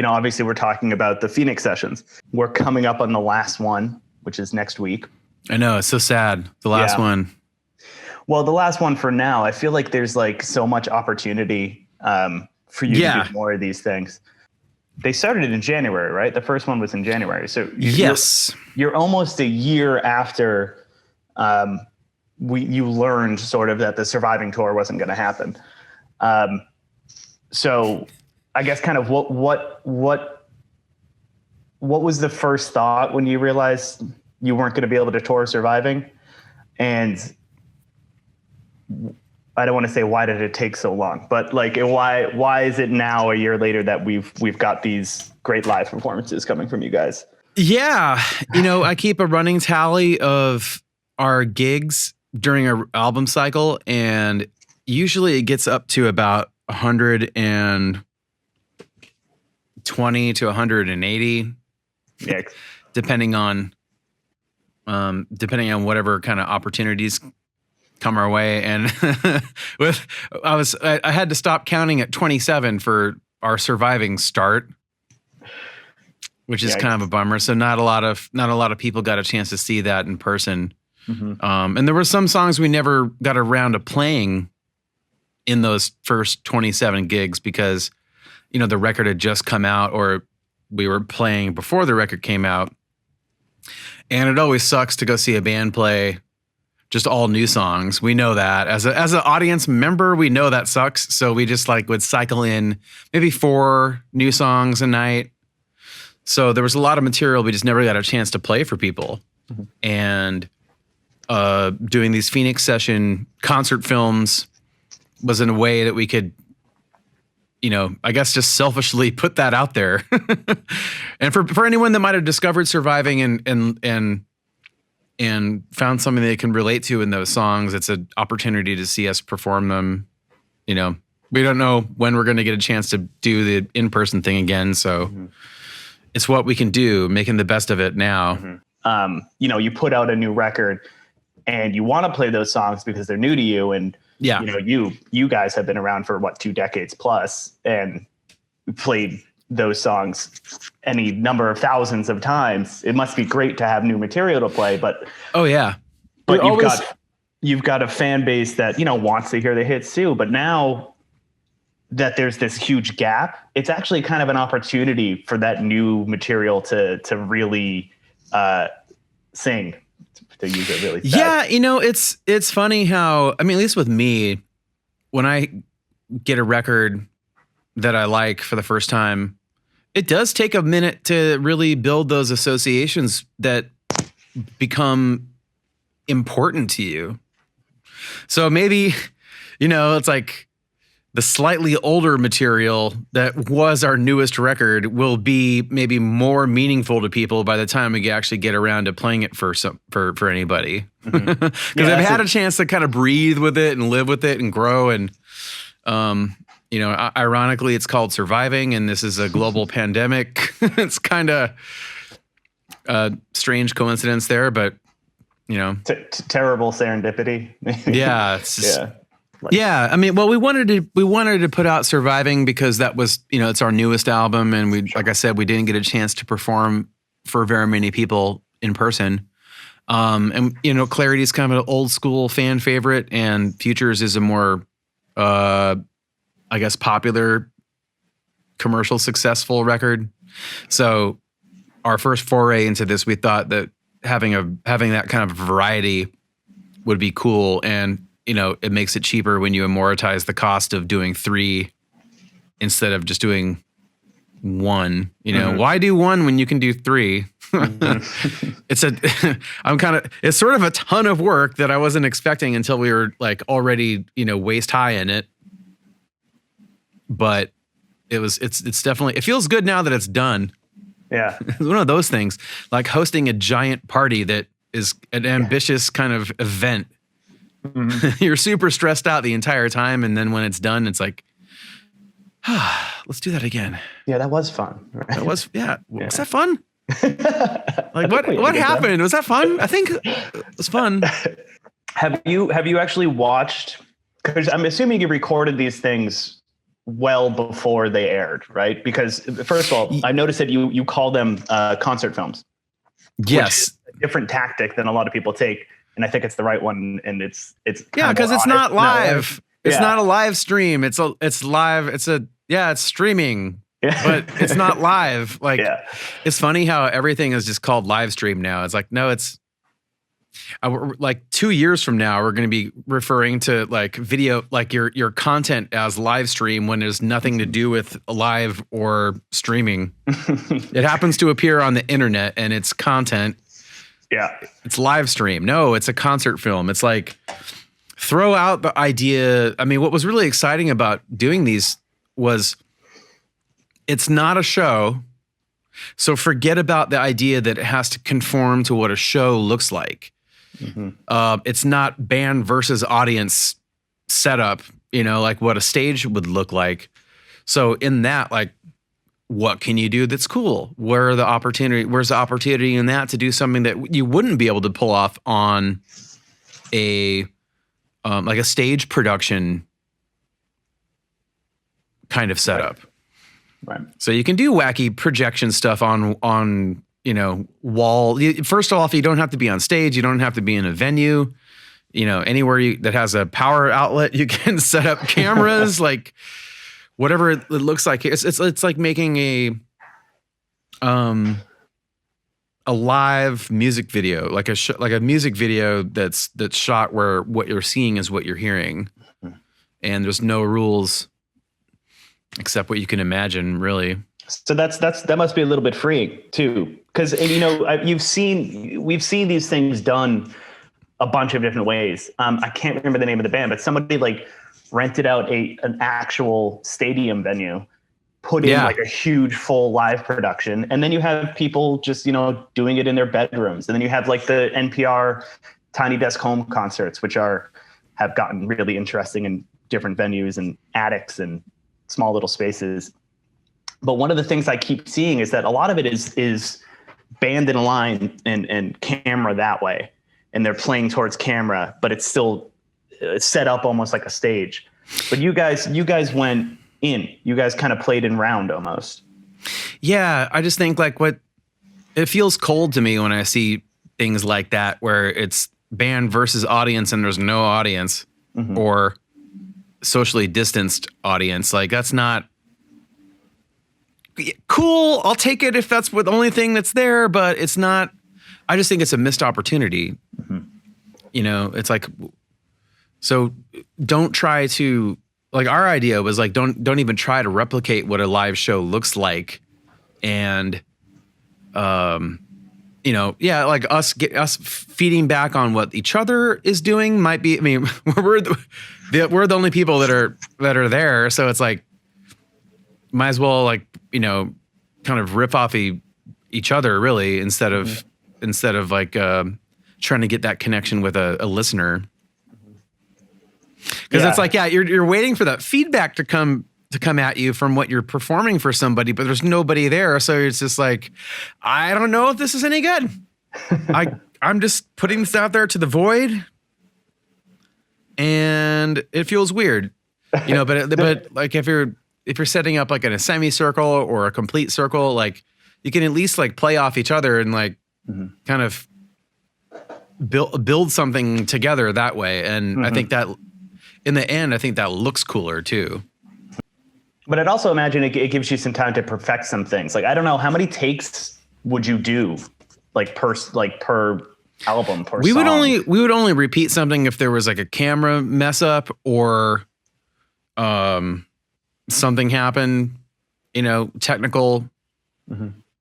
obviously we're talking about the Phoenix sessions. We're coming up on the last one, which is next week. I know, it's so sad. The last one. Well, the last one for now, I feel like there's like so much opportunity for you to do more of these things. They started it in January, right? The first one was in January. So you're almost a year after you learned sort of that the Surviving tour wasn't going to happen. So I guess kind of what was the first thought when you realized you weren't going to be able to tour Surviving? And I don't want to say why did it take so long, but like why is it now a year later that we've got these great live performances coming from you guys? Yeah, I keep a running tally of our gigs during our album cycle, and usually it gets up to about 120 to 180. Yeah, depending on whatever kind of opportunities come our way. And I had to stop counting at 27 for our Surviving start, which is kind of a bummer. So not a lot of people got a chance to see that in person. Mm-hmm. And there were some songs we never got around to playing in those first 27 gigs because, the record had just come out, or we were playing before the record came out. And it always sucks to go see a band play just all new songs. We know that as an audience member, we know that sucks. So we just would cycle in maybe 4 new songs a night. So there was a lot of material we just never got a chance to play for people. Mm-hmm. And doing these Phoenix session concert films was in a way that we could, I guess just selfishly put that out there. And for anyone that might have discovered Surviving and found something they can relate to in those songs, it's an opportunity to see us perform them. We don't know when we're going to get a chance to do the in-person thing again. So it's what we can do, making the best of it now. Mm-hmm. You put out a new record and you want to play those songs because they're new to you. And, you guys have been around for 2 decades plus and played those songs any number of thousands of times. It must be great to have new material to play, but you've got a fan base that, wants to hear the hits too. But now that there's this huge gap, it's actually kind of an opportunity for that new material to really sing, to use it really fast. Yeah. It's funny how, at least with me, when I get a record that I like for the first time, it does take a minute to really build those associations that become important to you. So maybe, it's like the slightly older material that was our newest record will be maybe more meaningful to people by the time we actually get around to playing it for anybody. Because I've had a chance to kind of breathe with it and live with it and grow. And, ironically, it's called Surviving, and this is a global pandemic. It's kind of a strange coincidence there, but, terrible serendipity. Yeah. It's just, yeah. We wanted to put out Surviving because that was, it's our newest album. And like I said, we didn't get a chance to perform for very many people in person. And Clarity is kind of an old school fan favorite, and Futures is a more, popular, commercial, successful record. So our first foray into this, we thought that having that kind of variety would be cool. And, it makes it cheaper when you amortize the cost of doing 3 instead of just doing 1. Why do 1 when you can do 3? It's sort of a ton of work that I wasn't expecting until we were already, waist high in it. But it's definitely, it feels good now that it's done. Yeah. It's one of those things, like hosting a giant party that is an ambitious kind of event. Mm-hmm. You're super stressed out the entire time, and then when it's done, it's like, let's do that again. Yeah, that was fun. Right? That was, yeah. Was that fun? What happened? Was that fun? I think it was fun. Have you actually watched? Because I'm assuming you recorded these things well before they aired, right? Because first of all, I noticed that you call them concert films. Yes. Which is a different tactic than a lot of people take. And I think it's the right one. And it's because it's not live. It's not a live stream. It's live. It's streaming, but it's not live. Like, it's funny how everything is just called live stream now. It's like, no, it's like 2 years from now, we're going to be referring to like video, like your content as live stream when there's nothing to do with live or streaming. It happens to appear on the internet and it's content. Yeah. It's live stream. No, it's a concert film. It's like, throw out the idea. I mean, what was really exciting about doing these was it's not a show. So forget about the idea that it has to conform to what a show looks like. It's not band versus audience setup, like what a stage would look like. So in that, like, what can you do that's cool? Where's the opportunity in that to do something that you wouldn't be able to pull off on a like a stage production kind of setup. Right. So you can do wacky projection stuff on wall. First off, you don't have to be on stage. You don't have to be in a venue. Anywhere that has a power outlet, you can set up cameras. Like whatever it looks like. It's like making a live music video, like a music video that's shot where what you're seeing is what you're hearing, and there's no rules except what you can imagine, really. So that must be a little bit freeing too, because we've seen these things done a bunch of different ways. I can't remember the name of the band, but somebody like rented out an actual stadium venue, put in like a huge full live production, and then you have people just doing it in their bedrooms, and then you have like the NPR Tiny Desk Home concerts, which have gotten really interesting in different venues and attics and small little spaces. But one of the things I keep seeing is that a lot of it is band in a line and camera that way, and they're playing towards camera, but it's still set up almost like a stage. But you guys went in. You guys kind of played in round almost. Yeah, I just think like it feels cold to me when I see things like that where it's band versus audience and there's no audience or socially distanced audience. Like that's not cool. I'll take it if that's the only thing that's there, but it's not. I just think it's a missed opportunity. It's like, so don't try to, like, our idea was like, don't even try to replicate what a live show looks like. And, like us feeding back on what each other is doing might be, I mean, we're the only people that are there. So it's like, might as well like, kind of rip off each other really, instead of like, trying to get that connection with a listener. Because it's like, you're waiting for that feedback to come at you from what you're performing for somebody, but there's nobody there. So it's just like, I don't know if this is any good. I'm just putting this out there to the void, and it feels weird, but like if you're setting up like in a semicircle or a complete circle, like you can at least like play off each other and like kind of build something together that way. And I think that in the end, I think that looks cooler too. But I'd also imagine it gives you some time to perfect some things. Like, I don't know, how many takes would you do like per album, per we song? We would only repeat something if there was like a camera mess up or something happened, technical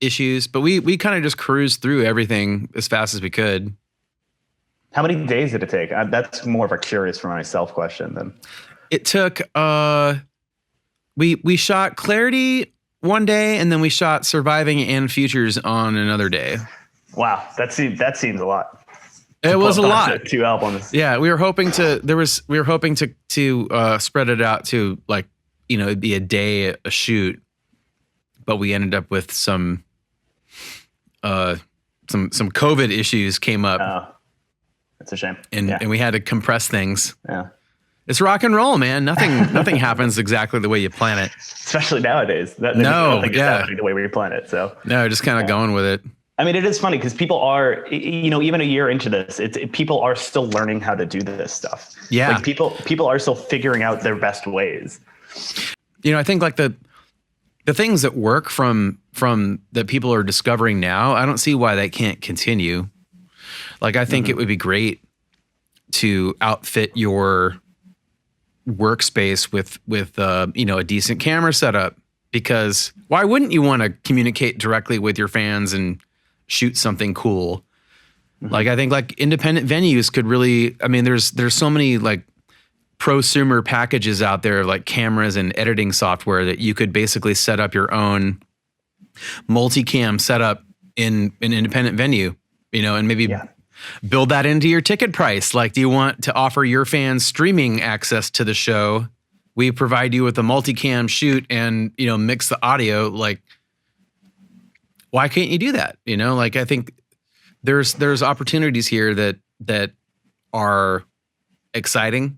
issues. But we kind of just cruised through everything as fast as we could. How many days did it take? That's more of a curious for myself question than. It took, we shot Clarity one day, and then we shot Surviving and Futures on another day. Wow. That seems a lot. It was a lot. 2 albums. Yeah. We were hoping to spread it out to like, it'd be a day a shoot, but we ended up with some COVID issues came up. Oh, that's a shame. And we had to compress things. Yeah. It's rock and roll, man. Nothing happens exactly the way you plan it. Especially nowadays. Nothing is happening the way we plan it. So no, just kind of going with it. I mean, it is funny because people are, even a year into this, people are still learning how to do this stuff. Yeah. Like people are still figuring out their best ways. I think like the things that work from that people are discovering now, I don't see why that can't continue. Like, I think it would be great to outfit your workspace with a decent camera setup, because why wouldn't you want to communicate directly with your fans and shoot something cool? Like, I think like independent venues could really, I mean, there's so many like prosumer packages out there, like cameras and editing software, that you could basically set up your own multicam setup in an independent venue, and maybe build that into your ticket price. Like, do you want to offer your fans streaming access to the show? We provide you with a multicam shoot and, mix the audio. Like, why can't you do that? Like, I think there's opportunities here that are exciting,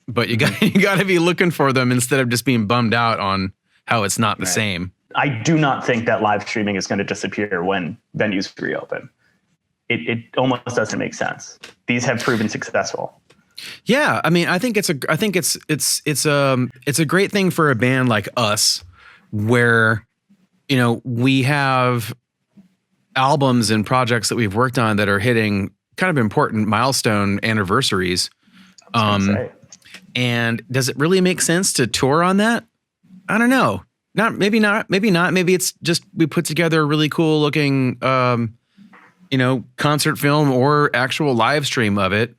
but you got to be looking for them instead of just being bummed out on how it's not the same. I do not think that live streaming is going to disappear when venues reopen. It almost doesn't make sense. These have proven successful. Yeah, I mean, I think it's a great thing for a band like us, where we have albums and projects that we've worked on that are hitting kind of important milestone anniversaries. And does it really make sense to tour on that? I don't know. Maybe not. Maybe it's just we put together a really cool looking concert film or actual live stream of it,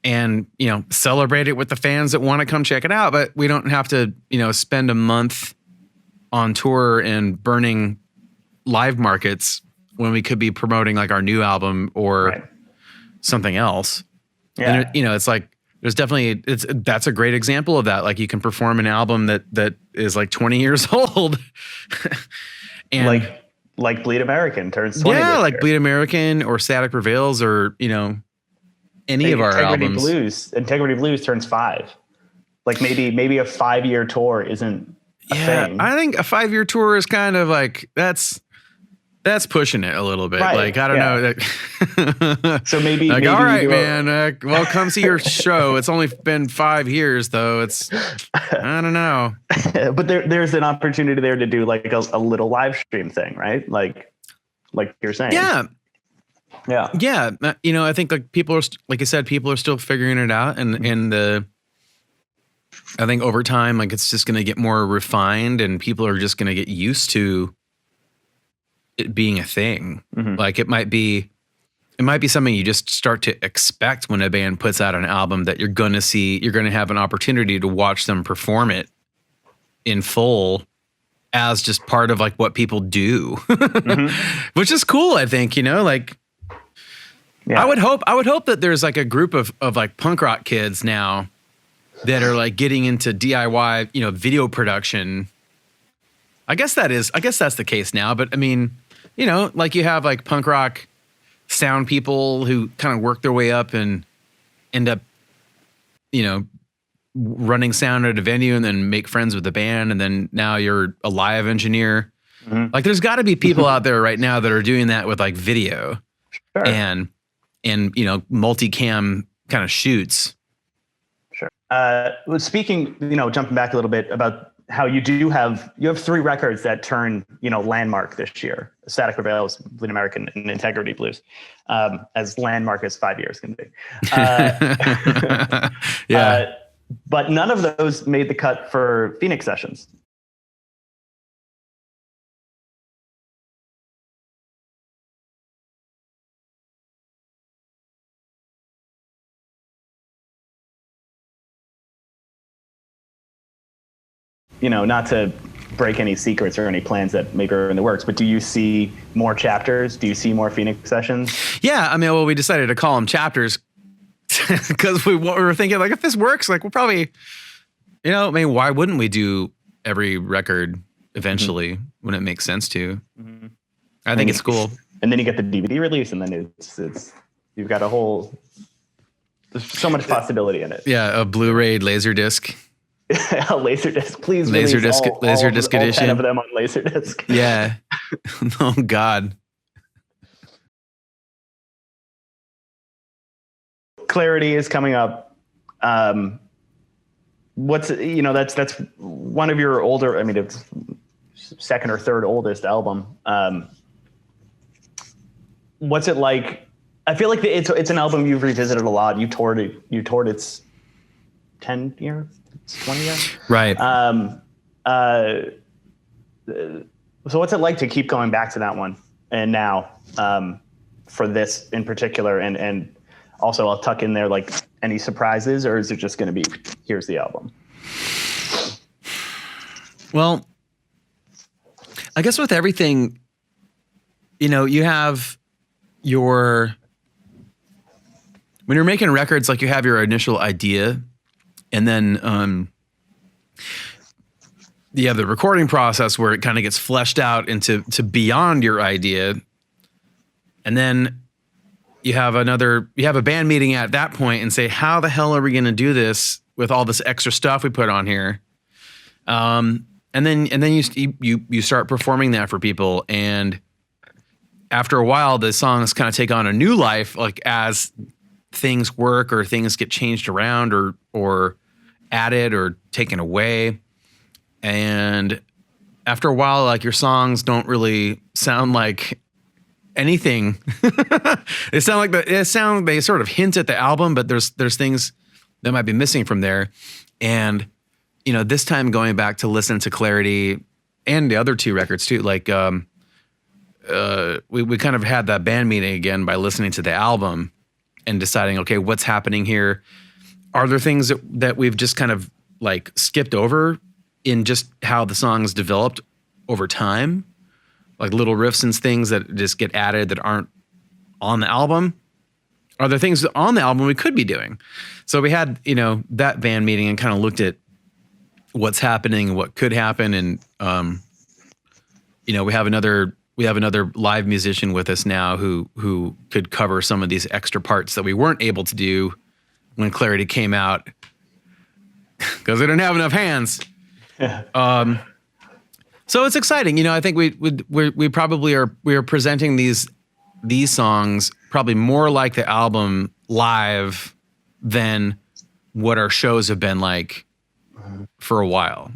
and, celebrate it with the fans that want to come check it out. But we don't have to, spend a month on tour and burning live markets when we could be promoting like our new album or something else. Yeah. And it's like, that's a great example of that. Like, you can perform an album that is like 20 years old. And like Bleed American turns 20. Yeah, like Bleed American or Static Prevails, or any of our albums. Integrity Blues turns 5. Like, maybe a 5-year tour isn't a thing. I think a 5-year tour is kind of like that's pushing it a little bit. Right. Like, I don't know. So maybe like, maybe all right, man. Well, come see your show. It's only been 5 years, though. I don't know. But there's an opportunity there to do like a little live stream thing, right? Like you're saying. Yeah. Yeah. Yeah. I think like people are, like I said, people are still figuring it out, and I think over time, like, it's just going to get more refined, and people are just going to get used to it being a thing. Like, it might be something you just start to expect when a band puts out an album, that you're going to have an opportunity to watch them perform it in full as just part of like what people do, which is cool. I think, like, I would hope that there's like a group of like punk rock kids now that are like getting into DIY, video production. I guess that's the case now, but I mean, like, you have like punk rock sound people who kind of work their way up and end up, running sound at a venue and then make friends with the band. And then now you're a live engineer. Like, there's gotta be people out there right now that are doing that with like video and multicam kind of shoots. Sure. Speaking, jumping back a little bit about how you have 3 records that turn, landmark this year: Static Prevails, Bleed American, and Integrity Blues, as landmark as 5 years can be. But none of those made the cut for Phoenix Sessions. Not to break any secrets or any plans that maybe are in the works, but do you see more chapters? Do you see more Phoenix Sessions? Yeah, I mean, well, we decided to call them chapters because we were thinking, like, if this works, like, we'll probably, I mean, why wouldn't we do every record eventually when it makes sense to? I think it's cool. And then you get the DVD release, and then it's you've got a whole There's so much possibility in it. Yeah, a Blu-ray Laserdisc. A Laserdisc, please. Laserdisc edition. All 10 of them on Laserdisc. Yeah. Oh God. Clarity is coming up. That's one of your older. I mean, it's second or third oldest album. What's it like? I feel like it's an album you've revisited a lot. You toured its 10 year, 20 year. Right. So what's it like to keep going back to that one and now for this in particular? And also I'll tuck in there like any surprises, or is it just going to be, here's the album? Well, I guess with everything, you have when you're making records, like you have your initial idea, and then you have the recording process where it kind of gets fleshed out into beyond your idea. And then you have a band meeting at that point and say, how the hell are we going to do this with all this extra stuff we put on here? And then you start performing that for people. And after a while, the songs kind of take on a new life, like as things work or things get changed around or added or taken away. And after a while, like your songs don't really sound like anything. They sort of hint at the album, but there's things that might be missing from there. And this time going back to listen to Clarity and the other two records too, like we kind of had that band meeting again by listening to the album and deciding, okay, what's happening here? Are there things that we've just kind of like skipped over in just how the songs developed over time? Like little riffs and things that just get added that aren't on the album? Are there things on the album we could be doing? So we had, that band meeting and kind of looked at what's happening and what could happen. And, we have another live musician with us now who could cover some of these extra parts that we weren't able to do when Clarity came out because we didn't have enough hands. So it's exciting. I think we probably are presenting these songs probably more like the album live than what our shows have been like for a while.